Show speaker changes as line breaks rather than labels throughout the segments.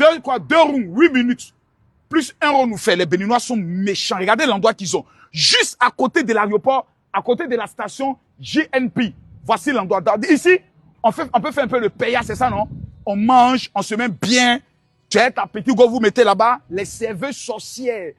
2 rounds, 8 minutes. Plus 1 round nous fait. Les Béninois sont méchants. Regardez l'endroit qu'ils ont. Juste à côté de l'aéroport, à côté de la station GNP. Voici l'endroit. Ici, on peut faire un peu le paya, c'est ça, non? On mange, on se met bien. Tu as ta petite go, vous mettez là-bas. Les serveuses sorcières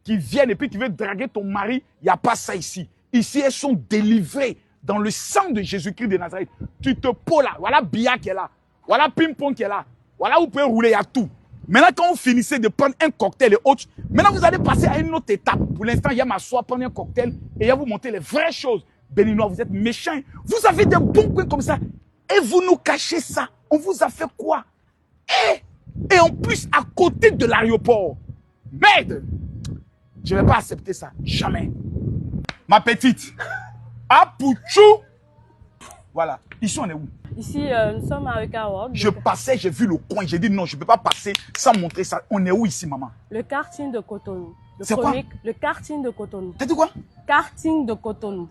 qui viennent et puis qui veulent draguer ton mari, il n'y a pas ça ici. Ici, elles sont délivrées dans le sang de Jésus-Christ de Nazareth. Tu te poses là. Voilà Bia qui est là. Voilà Ping-Pong qui est là. Voilà où vous pouvez rouler, il y a tout. Maintenant, quand vous finissez de prendre un cocktail et autres, maintenant vous allez passer à une autre étape. Pour l'instant, il y a m'asseoir, prendre un cocktail et il y a vous montrer les vraies choses. Béninois, vous êtes méchants. Vous avez des bons points comme ça. Et vous nous cachez ça. On vous a fait quoi? Et en plus, à côté de l'aéroport. Merde! Je ne vais pas accepter ça. Jamais. Ma petite. À Pouchou. Voilà. Ici, on est où?
Ici, nous sommes à Ekawa.
Je passais, j'ai vu le coin. J'ai dit non, je ne peux pas passer sans montrer ça. On est où ici, maman?
Le karting de Cotonou.
C'est quoi?
Le karting de Cotonou.
T'as dit quoi?
Karting de Cotonou.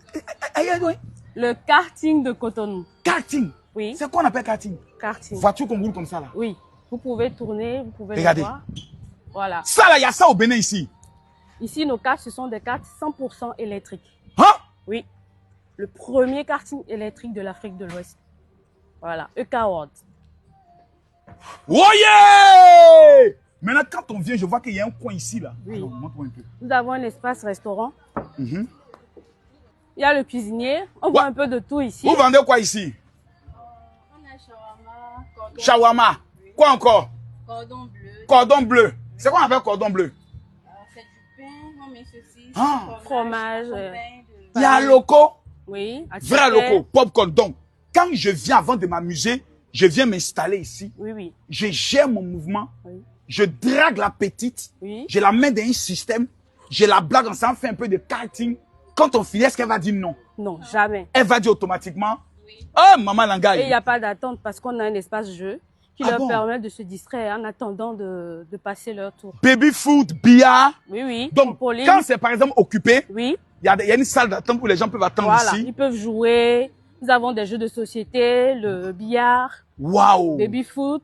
Oui.
Le karting de Cotonou.
Karting?
Oui.
C'est quoi on appelle karting?
Karting.
Voiture qu'on roule comme ça là?
Oui. Vous pouvez tourner, vous pouvez
Regardez.
le voir. Voilà.
Ça là, il y a ça au Bénin ici.
Ici, nos cartes, ce sont des cartes 100% électriques.
Hein?
Oui. Le premier karting électrique de l'Afrique de l'Ouest. Voilà. Ekawa.
Voyez! Maintenant, quand on vient, je vois qu'il y a un coin ici là.
Oui.
Alors, montre-moi un peu.
Nous avons un espace restaurant.
Mhm.
Il y a le cuisinier. On voit un peu de tout ici.
Vous vendez quoi ici?
On a shawarma, cordon
Shawarma.
bleu.
Quoi encore?
Cordon bleu.
Cordon bleu. C'est quoi on appelle cordon bleu?
C'est du pain, on met ceci.
Ah.
Fromage.
Il y a locaux.
Oui.
Vrai locaux. Popcorn. Donc, quand je viens avant de m'amuser, je viens m'installer ici.
Oui, oui.
Je gère mon mouvement.
Oui.
Je drague la petite.
Oui.
Je la mets dans un système. Je la blague ensemble, fait un peu de karting. Quand on finit, est-ce qu'elle va dire non?
Non, jamais.
Elle va dire automatiquement. Oh, maman Langaï.
Et il n'y a pas d'attente parce qu'on a un espace jeu qui leur
bon?
permet de se distraire en attendant de passer leur tour.
Baby food, billard.
Oui, oui.
Donc,
Trampoline.
quand c'est par exemple occupé,
Oui.
il y a une salle d'attente où les gens peuvent attendre
Voilà.
ici.
Ils peuvent jouer. Nous avons des jeux de société, le billard,
Waouh.
baby foot.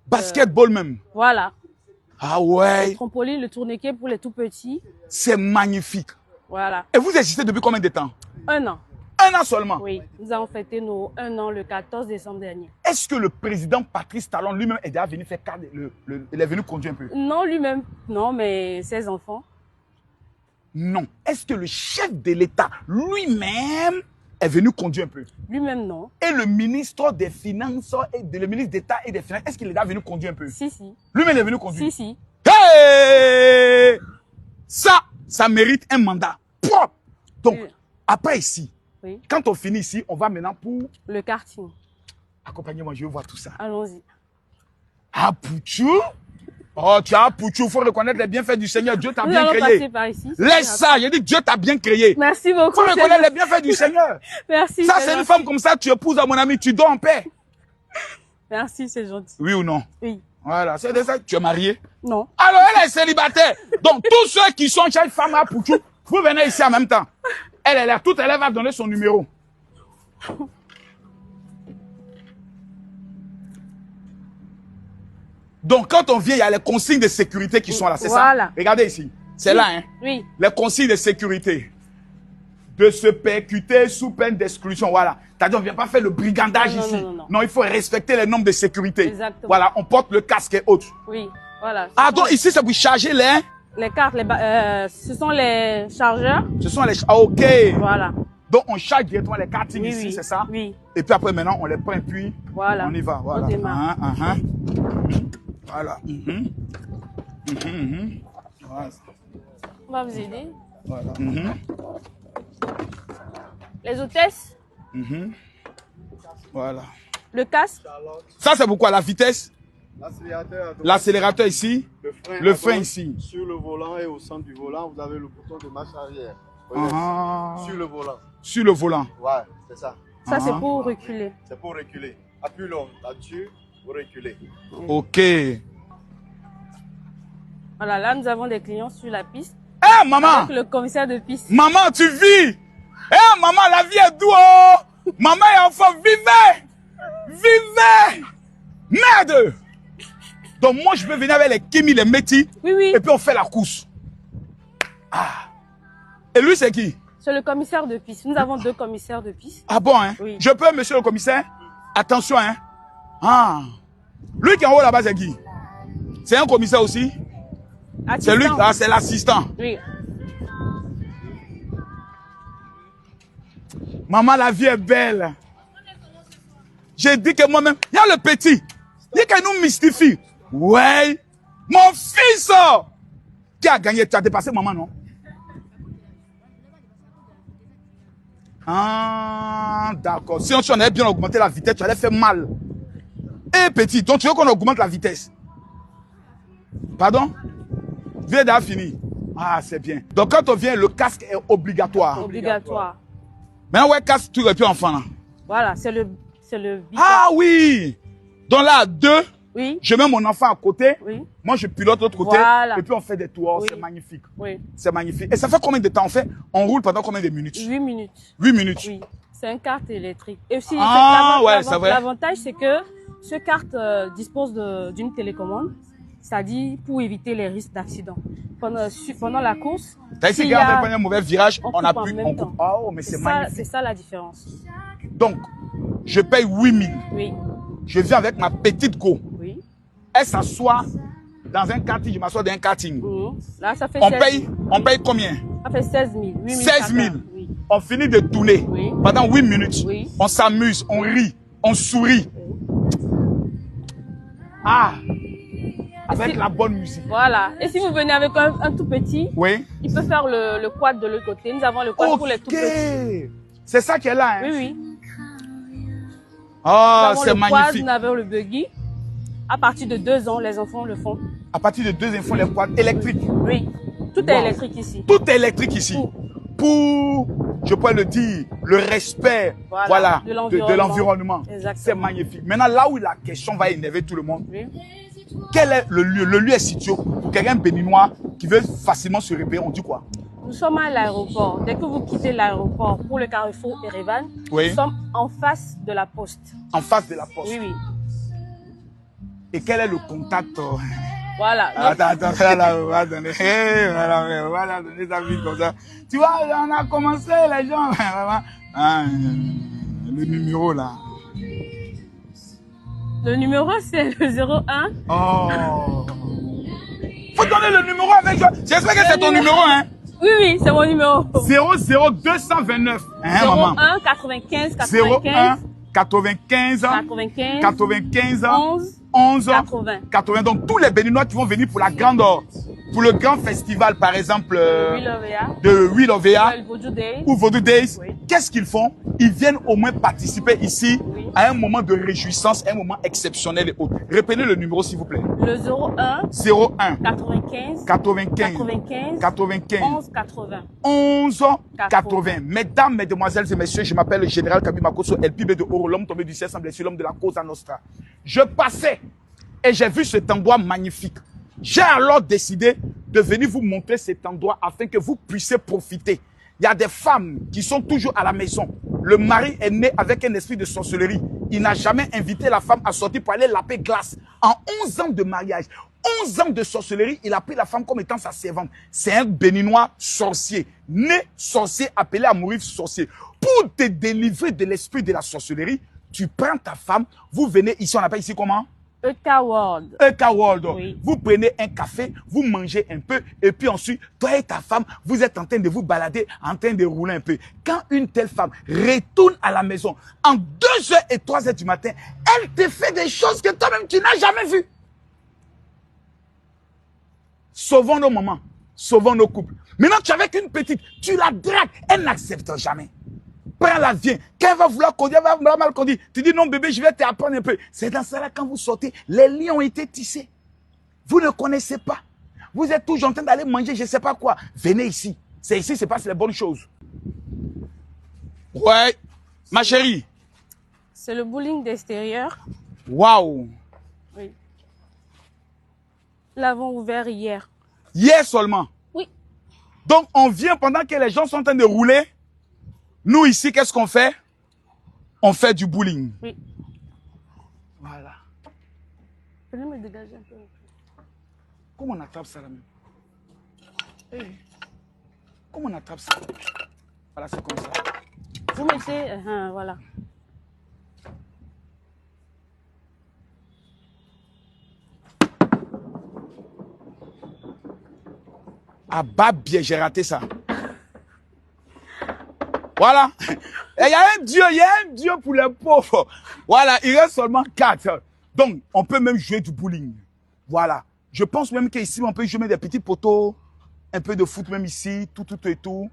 Basketball même.
Voilà.
Ah
Le
ouais.
trampoline, le tourniquet pour les tout petits.
C'est magnifique.
Voilà.
Et vous existez depuis combien de temps?
1 an.
1 an seulement.
Oui. Nous avons fêté nos 1 an le 14 décembre dernier.
Est-ce que le président Patrice Talon lui-même est déjà venu faire il est venu conduire un peu?
Non, lui-même. Non, mais ses enfants.
Non. Est-ce que le chef de l'État lui-même est venu conduire un peu?
Lui-même, non.
Et le ministre des Finances, le ministre d'État et des Finances, est-ce qu'il est déjà venu conduire un peu?
Si, si.
Lui-même est venu conduire.
Si, si.
Hey! Ça mérite un mandat propre. Donc,
Oui.
après ici,
Oui.
quand on finit ici, on va maintenant pour...
Le karting.
Accompagnez-moi, je veux voir tout ça.
Allons-y.
Ah, Pouchou? Oh, tu as Pouchou, il faut reconnaître les bienfaits du Seigneur. Dieu t'a
Nous
bien
allons
créé.
passer par ici.
Laisse ça, j'ai dit Dieu t'a bien créé.
Merci
Il
beaucoup.
faut reconnaître les bienfaits du Seigneur.
Merci.
Ça, c'est une
gentil.
femme comme ça, tu épouses à mon ami, tu dors en paix.
Merci, c'est gentil.
Oui ou non?
Oui.
Voilà, c'est de ça que tu es marié.
Non.
Alors, elle est célibataire. Donc, tous ceux qui sont chez une femme à Pouchou, vous venez ici en même temps. Elle est là, toute elle va donner son numéro. Donc, quand on vient, il y a les consignes de sécurité qui sont là, c'est
Voilà.
ça? Regardez ici. C'est là, hein?
Oui.
Les consignes de sécurité. De se percuter sous peine d'exclusion. Voilà. C'est-à-dire, on ne vient pas faire le brigandage
Non, non,
ici.
non, non.
Il faut respecter les normes de sécurité.
Exactement.
Voilà, on porte le casque et autres.
Oui. Voilà.
Ah, donc ici, c'est pour charger les...
Les cartes, ce sont les chargeurs.
Ce sont les... Ah, ok.
Voilà.
Donc, on charge directement les kartings
Oui,
ici,
oui.
c'est ça?
Oui.
Et puis après, maintenant, on les prend, puis
Voilà.
on y va. Voilà.
On démarre.
Voilà. Voilà.
On va vous aider.
Voilà.
Les hôtesses,
Voilà.
le casque,
Ça, c'est pourquoi la vitesse,
L'accélérateur à droite,
l'accélérateur ici, le
à
frein
gauche.
ici.
Sur le volant et au centre du volant, vous avez le bouton de marche arrière. Voyez, Sur le volant.
Sur le volant.
Ouais, c'est ça.
ça c'est pour reculer.
C'est pour reculer. Appuie là-dessus, vous reculez.
Ok.
Voilà, là nous avons des clients sur la piste.
Eh, maman!
Avec le commissaire de piste.
Maman, tu vis! Eh, maman, la vie est douce! Oh! Maman et enfant, vivez! Vivez! Merde! Donc moi, je peux venir avec les Kimi, les Métis,
Oui.
et puis on fait la course. Ah. Et lui, c'est qui?
C'est le commissaire de piste. Nous avons 2 commissaires de piste.
Ah bon, hein?
Oui.
Je peux, monsieur le commissaire? Attention, hein? Ah. Lui qui est en haut là-bas, c'est qui? C'est un commissaire aussi? C'est lui, ah, c'est l'assistant.
Oui.
Maman, la vie est belle. J'ai dit que moi-même, il y a le petit. Il dit qu'il nous mystifie. Ouais. Mon fils! Qui a gagné? Tu as dépassé maman, non? Ah, d'accord. Si on avait bien augmenté la vitesse, tu allais faire mal. Eh, petit, donc tu veux qu'on augmente la vitesse? Pardon? Viens déjà fini. Ah, c'est bien. Donc quand on vient, le casque est obligatoire.
Obligatoire.
Maintenant, ouais, casque, tu aurais pu enfant là.
Voilà, c'est le
Ah oui! Donc là, à 2,
oui.
je mets mon enfant à côté.
Oui.
Moi, je pilote de l'autre côté.
Voilà.
Et puis on fait des tours.
Oui.
C'est magnifique.
Oui.
C'est magnifique. Et ça fait combien de temps on fait? On roule pendant combien de minutes?
8 minutes.
8 minutes.
Oui. C'est un kart électrique. Et aussi,
ouais, c'est vrai.
l'avantage, c'est que ce kart dispose d'une télécommande. C'est-à-dire pour éviter les risques d'accident. Pendant la course,
T'as dit qu'on fait un mauvais virage, on a pu.
On coupe.
Oh, mais c'est magnifique.
C'est ça la différence.
Donc, je paye 8 000.
Oui.
Je viens avec ma petite go.
Oui.
Elle s'assoit dans un karting, je m'assois dans un karting.
Là, ça fait
on paye combien?
Ça fait 16 000.
16 000.
Oui.
On finit de tourner pendant 8 minutes.
Oui.
On s'amuse, on rit, on sourit. Ah! Avec la bonne musique.
Voilà. Et si vous venez avec un tout petit,
oui.
Il peut faire le quad de l'autre côté. Nous avons le quad pour les tout petits.
C'est ça qui est là. Hein?
Oui.
Oh, c'est magnifique.
Nous avons le buggy. À partir de 2 ans, les enfants le font.
À partir de 2 ans, ils font les quads électriques.
Oui. Tout est électrique ici.
Tout est électrique ici. Pour, je peux le dire, le respect de l'environnement. C'est magnifique. Maintenant, là où la question va énerver tout le monde, quel est le lieu? Le lieu est situé pour quelqu'un béninois qui veut facilement se repérer. On dit quoi?
Nous sommes à l'aéroport. Dès que vous quittez l'aéroport pour le carrefour Erevan, nous sommes en face de la poste.
En face de la poste?
Oui.
Et quel est le contact?
Voilà.
Attends, on va donner sa vie comme ça. Tu vois, on a commencé, les gens. Le numéro là.
Le numéro, c'est le 01.
Oh. Faut donner le numéro avec toi. J'espère que c'est ton numéro, hein?
Oui, c'est mon numéro.
00229. Hein,
01
maman?
95
01 95 11 80. Donc tous les Béninois qui vont venir pour le grand festival, par exemple, de Wheel of Ea ou Vodou Days, qu'est-ce qu'ils font? Ils viennent au moins participer ici à un moment de réjouissance, un moment exceptionnel et autre. Répétez le numéro, s'il vous plaît.
Le 01 95 11 80.
11 80. Mesdames, mesdemoiselles et messieurs, je m'appelle le général Kabi Makoso, LPB de Oro, l'homme tombé du ciel, semble sur l'homme de la cause Nostra. Je passais et j'ai vu cet endroit magnifique. J'ai alors décidé de venir vous montrer cet endroit afin que vous puissiez profiter. Il y a des femmes qui sont toujours à la maison. Le mari est né avec un esprit de sorcellerie. Il n'a jamais invité la femme à sortir pour aller laper glace. En 11 ans de mariage, 11 ans de sorcellerie, il a pris la femme comme étant sa servante. C'est un Béninois sorcier, né sorcier, appelé à mourir sorcier. Pour te délivrer de l'esprit de la sorcellerie, tu prends ta femme, vous venez ici, on appelle ici comment?
Eka World.
Eka World.
Oui.
Vous prenez un café, vous mangez un peu, et puis ensuite, toi et ta femme, vous êtes en train de vous balader, en train de rouler un peu. Quand une telle femme retourne à la maison, en 2h et 3h du matin, elle te fait des choses que toi-même tu n'as jamais vues. Sauvons nos mamans, sauvons nos couples. Maintenant, tu es avec une petite, tu la dragues, elle n'accepte jamais. Prends-la, viens. Quand elle va vouloir conduire, elle va vouloir mal conduire. Tu dis non bébé, je vais t'apprendre un peu. C'est dans ça là, quand vous sortez, les liens ont été tissés. Vous ne connaissez pas. Vous êtes toujours en train d'aller manger, je ne sais pas quoi. Venez ici. C'est ici, se passent les bonnes choses. Ouais, ma chérie.
C'est le bowling d'extérieur.
Waouh.
Oui. Nous l'avons ouvert hier.
Hier seulement?
Oui.
Donc, on vient pendant que les gens sont en train de rouler. Nous, ici, qu'est-ce qu'on fait? On fait du bowling.
Oui.
Voilà.
peux me dégager un peu.
Comment on attrape ça là même? Hey. Comment on attrape ça? Voilà, c'est comme ça.
Vous mettez, voilà.
Ah bah bien, j'ai raté ça. Voilà. Il y a un Dieu pour les pauvres. Voilà, il reste seulement 4. Donc, on peut même jouer du bowling. Voilà. Je pense même qu'ici, on peut jouer même des petits poteaux, un peu de foot même ici, tout et tout.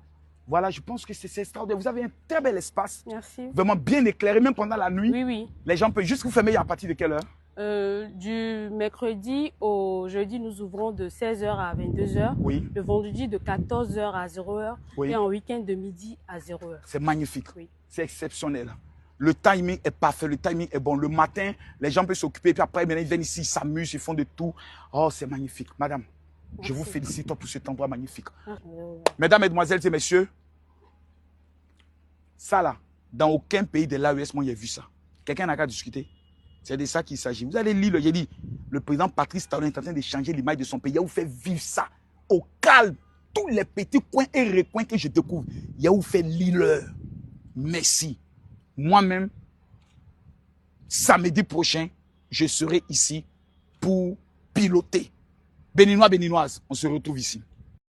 Voilà, je pense que c'est extraordinaire. Vous avez un très bel espace.
Merci.
Vraiment bien éclairé, même pendant la nuit.
Oui, oui.
Les gens peuvent juste vous fermer à partir de quelle heure?
Du mercredi au jeudi, nous ouvrons de 16h à 22h.
Oui.
Le vendredi de 14h à 0h.
Oui.
Et en week-end de midi à 0h.
C'est magnifique.
Oui.
C'est exceptionnel. Le timing est parfait, le timing est bon. Le matin, les gens peuvent s'occuper, puis après, maintenant, ils viennent ici, ils s'amusent, ils font de tout. Oh, c'est magnifique. Madame,
merci.
Je vous félicite pour cet endroit magnifique.
Merci.
Mesdames, Mesdemoiselles et Messieurs, ça là, dans aucun pays de l'AES, moi, j'ai vu ça. Quelqu'un n'a qu'à discuter. C'est de ça qu'il s'agit. Vous allez lire, j'ai dit, le président Patrice Talon est en train de changer l'image de son pays. Il a vous fait vivre ça au calme. Tous les petits coins et recoins que je découvre, il a vous fait lire. Merci. Moi-même, samedi prochain, je serai ici pour piloter. Béninois, Béninoises, on se retrouve ici.